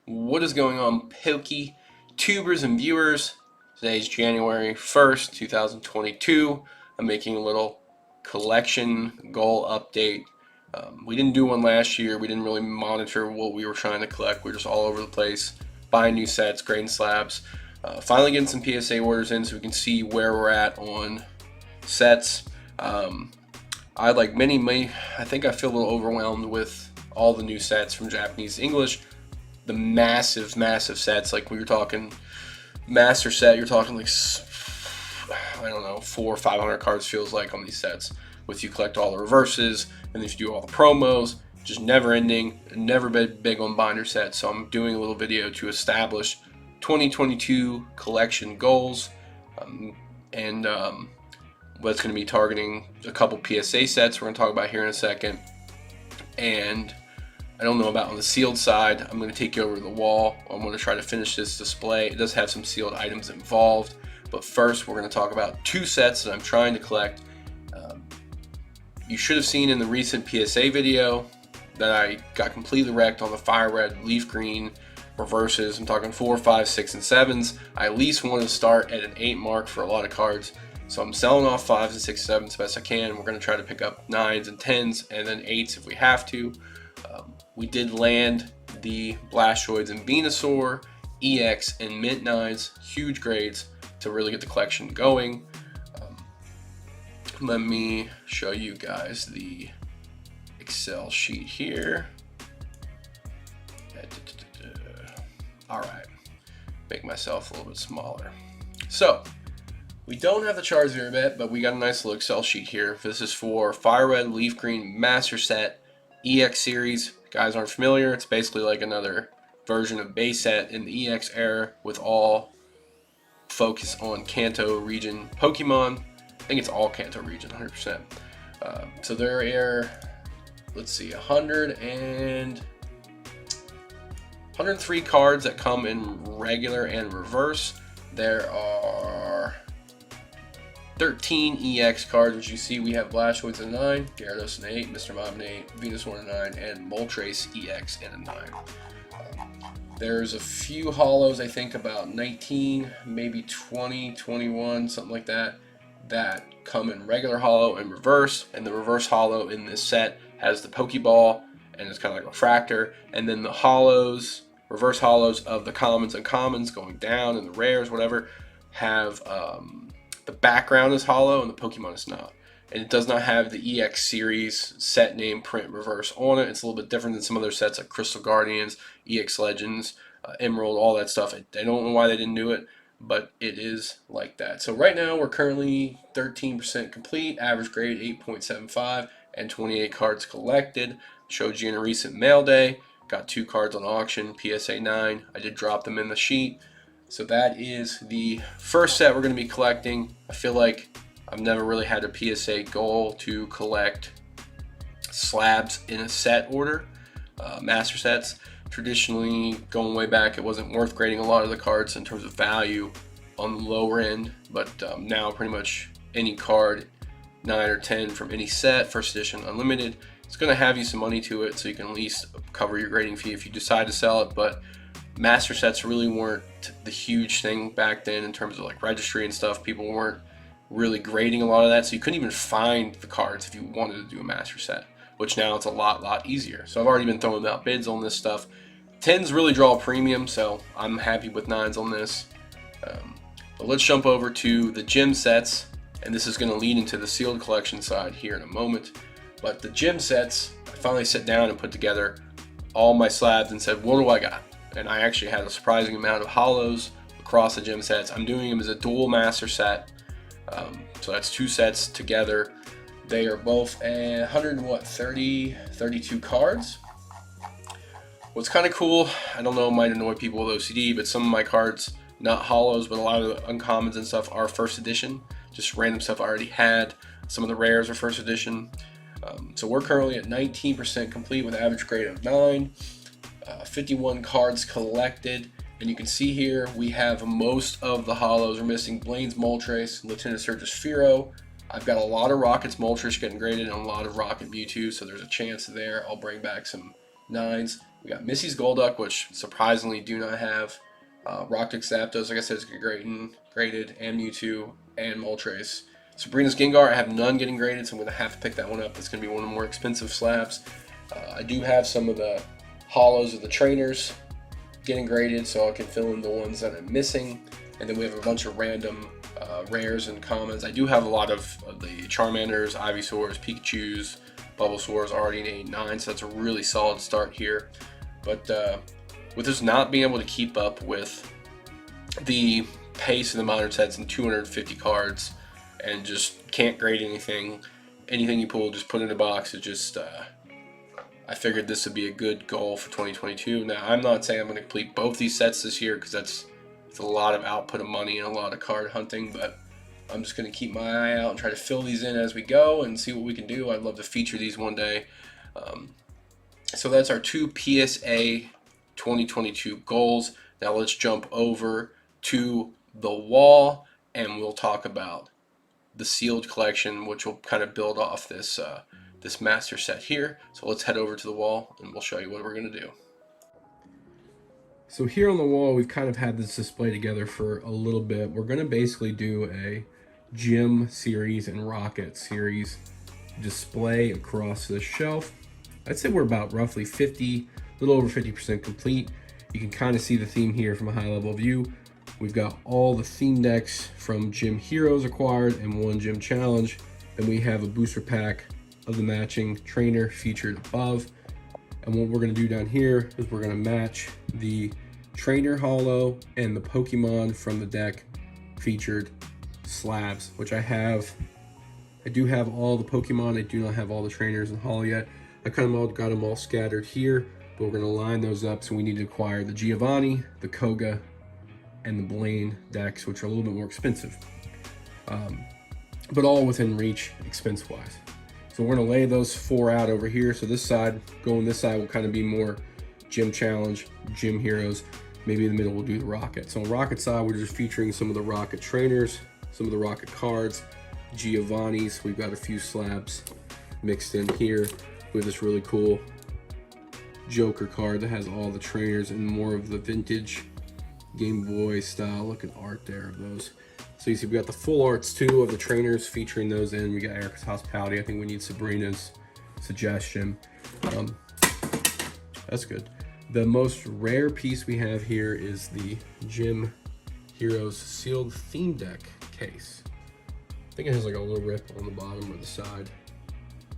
What is going on, Pokey tubers and viewers? Today is January 1st, 2022. I'm making a little collection goal update. We didn't do one last year. We didn't really monitor what we were trying to collect. We were just all over the place, buying new sets, grading slabs. Finally getting some PSA orders in so we can see where we're at on sets. I, like many, I think I feel a little overwhelmed with all the new sets from Japanese to English. The massive sets, like we were talking master set, you're talking like, I don't know, 400 or 500 cards feels like on these sets. With you collect all the reverses, and if you do all the promos, just never ending, never been big on binder sets. So I'm doing a little video to establish 2022 collection goals, and what's going to be targeting a couple PSA sets we're going to talk about here in a second. And I don't know about on the sealed side. I'm going to take you over to the wall. I'm going to try to finish this display. It does have some sealed items involved, but first we're going to talk about two sets that I'm trying to collect. You should have seen in the recent PSA video that I got completely wrecked on the fire red, leaf green reverses. I'm talking 4, 5, 6, and 7s. I at least want to start at an 8 mark for a lot of cards. So I'm selling off 5s and 6s, 7s as best I can. We're going to try to pick up 9s and 10s and then 8s if we have to. We did land the Blastoids and Venusaur, EX, and Mint 9s, huge grades to really get the collection going. Let me show you guys the Excel sheet here. Alright, make myself a little bit smaller. So, we don't have the Charizard yet, but we got a nice little Excel sheet here. This is for Fire Red, Leaf Green, Master Set, EX Series. If you guys aren't familiar, it's basically like another version of base set in the EX era with all focus on Kanto region Pokemon. I think it's all Kanto region, 100%. So there are, let's see, 103 cards that come in regular and reverse. There are 13 EX cards, which you see we have Blastoids in 9, Gyarados in 8, Mr. Mime in 8, Venusaur in 9, and Moltres EX in a 9. There's a few hollows, I think about 19, maybe 20, 21, something like that, that come in regular hollow and reverse, and the reverse hollow in this set has the Pokeball, and it's kind of like a refractor, and then the hollows, reverse hollows of the commons and commons going down, and the rares, whatever, have the background is hollow and the Pokemon is not. And it does not have the EX series set name print reverse on it. It's a little bit different than some other sets like Crystal Guardians, EX Legends, Emerald, all that stuff. I don't know why they didn't do it, but it is like that. So right now we're currently 13% complete, average grade 8.75, and 28 cards collected. Showed you in a recent mail day. Got 2 cards on auction, PSA 9. I did drop them in the sheet. So that is the first set we're going to be collecting. I feel like I've never really had a PSA goal to collect slabs in a set order, master sets. Traditionally, going way back, it wasn't worth grading a lot of the cards in terms of value on the lower end, but now pretty much any card, 9 or 10 from any set, first edition unlimited, it's going to have you some money to it, so you can at least cover your grading fee if you decide to sell it. But master sets really weren't the huge thing back then in terms of like registry and stuff. People weren't really grading a lot of that, so you couldn't even find the cards if you wanted to do a master set, which now it's a lot easier. So I've already been throwing out bids on this stuff. 10s really draw a premium, so I'm happy with 9s on this. But let's jump over to the gym sets, and this is going to lead into the sealed collection side here in a moment. But the gym sets, I finally sat down and put together all my slabs and said, what do I got? And I actually had a surprising amount of hollows across the gym sets. I'm doing them as a dual master set, so that's 2 sets together. They are both 32 cards. What's kind of cool, I don't know, it might annoy people with OCD, but some of my cards, not hollows, but a lot of the uncommons and stuff are first edition. Just random stuff I already had. Some of the rares are first edition. So we're currently at 19% complete with an average grade of 9. 51 cards collected, and you can see here we have most of the hollows. We're missing Blaine's Moltres, Lieutenant Surge's Fearow. I've got a lot of Rocket's Moltres getting graded and a lot of Rocket Mewtwo, so there's a chance there I'll bring back some 9s. We got Missy's Golduck, which surprisingly do not have. Rocktick Zapdos, like I said, is graded, and Mewtwo, and Moltres. Sabrina's Gengar, I have none getting graded, so I'm going to have to pick that one up. It's going to be one of the more expensive slabs. I do have some of the hollows of the trainers getting graded, so I can fill in the ones that I'm missing. And then we have a bunch of random rares and commons. I do have a lot of the Charmanders, Ivysaurs, Pikachus, Bulbasaurs already in 8-9, so that's a really solid start here. But with us not being able to keep up with the pace of the modern sets and 250 cards, and just can't grade anything you pull, just put in a box, it just I figured this would be a good goal for 2022. Now, I'm not saying I'm going to complete both these sets this year, because it's a lot of output of money and a lot of card hunting, but I'm just going to keep my eye out and try to fill these in as we go and see what we can do. I'd love to feature these one day. So that's our 2 PSA 2022 goals. Now let's jump over to the wall, and we'll talk about the sealed collection, which will kind of build off this this master set here. So let's head over to the wall and we'll show you what we're going to do. So here on the wall, we've kind of had this display together for a little bit. We're going to basically do a Gym series and Rocket series display across the shelf. I'd say we're about roughly a little over 50% complete. You can kind of see the theme here from a high level view. We've got all the theme decks from Gym Heroes acquired and 1 Gym Challenge. Then we have a booster pack of the matching trainer featured above. And what we're going to do down here is we're going to match the trainer holo and the Pokemon from the deck featured slabs, which I have. I do have all the Pokemon. I do not have all the trainers and holo yet. I kind of got them all scattered here, but we're going to line those up. So we need to acquire the Giovanni, the Koga, and the Blaine decks, which are a little bit more expensive, but all within reach expense-wise. So we're going to lay those 4 out over here. So this side, going this side, will kind of be more Gym Challenge, Gym Heroes. Maybe in the middle we'll do the Rocket. So on Rocket side, we're just featuring some of the Rocket trainers, some of the Rocket cards, Giovanni's. We've got a few slabs mixed in here. We have this really cool Joker card that has all the trainers and more of the vintage Game Boy style looking art there of those. So you see we got the full arts too of the trainers featuring those in. We got Erica's Hospitality. I think we need Sabrina's Suggestion. That's good. The most rare piece we have here is the Gym Heroes sealed theme deck case. I think it has like a little rip on the bottom or the side,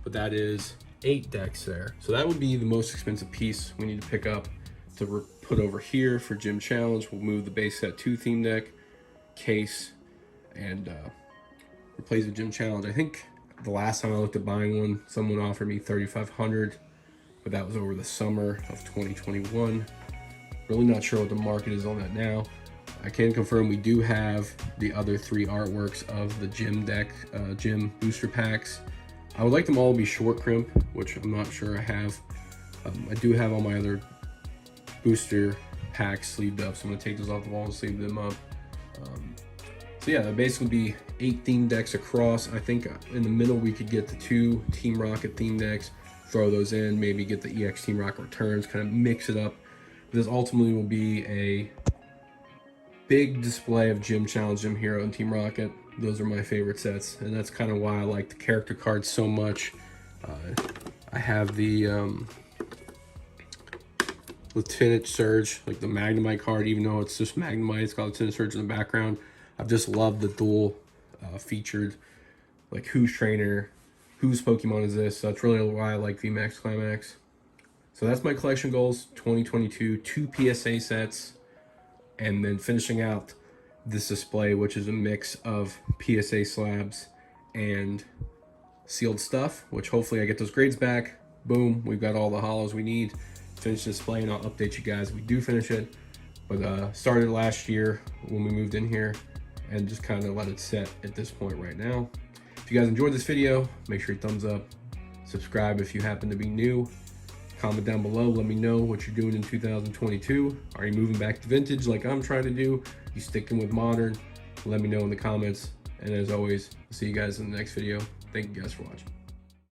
but that is 8 decks there. So that would be the most expensive piece we need to pick up to put over here for Gym Challenge. We'll move the base set 2 theme deck case and replace the Gym Challenge. I think the last time I looked at buying one, someone offered me $3,500, but that was over the summer of 2021. Really not sure what the market is on that now. I can confirm we do have the other 3 artworks of the Gym deck, Gym booster packs. I would like them all to be short crimp, which I'm not sure I have. I do have all my other booster packs sleeved up, so I'm gonna take those off the wall and sleeve them up. So yeah, that basically be 8 theme decks across. I think in the middle we could get the 2 Team Rocket theme decks, throw those in, maybe get the EX Team Rocket returns, kind of mix it up. This ultimately will be a big display of Gym Challenge, Gym Hero, and Team Rocket. Those are my favorite sets, and that's kind of why I like the character cards so much. I have the Lieutenant Surge, like the Magnemite card, even though it's just Magnemite, it's got Lieutenant Surge in the background. I've just loved the dual featured, like whose trainer, whose Pokemon is this. So that's really why I like VMAX Climax. So that's my collection goals, 2022, 2 PSA sets, and then finishing out this display, which is a mix of PSA slabs and sealed stuff, which hopefully I get those grades back. Boom, we've got all the holos we need. Finish the display, and I'll update you guys if we do finish it. But started last year when we moved in here, and just kind of let it set at this point right now. If you guys enjoyed this video, make sure you thumbs up, subscribe if you happen to be new, comment down below, let me know what you're doing in 2022. Are you moving back to vintage like I'm trying to do? You sticking with modern? Let me know in the comments. And as always, I'll see you guys in the next video. Thank you guys for watching.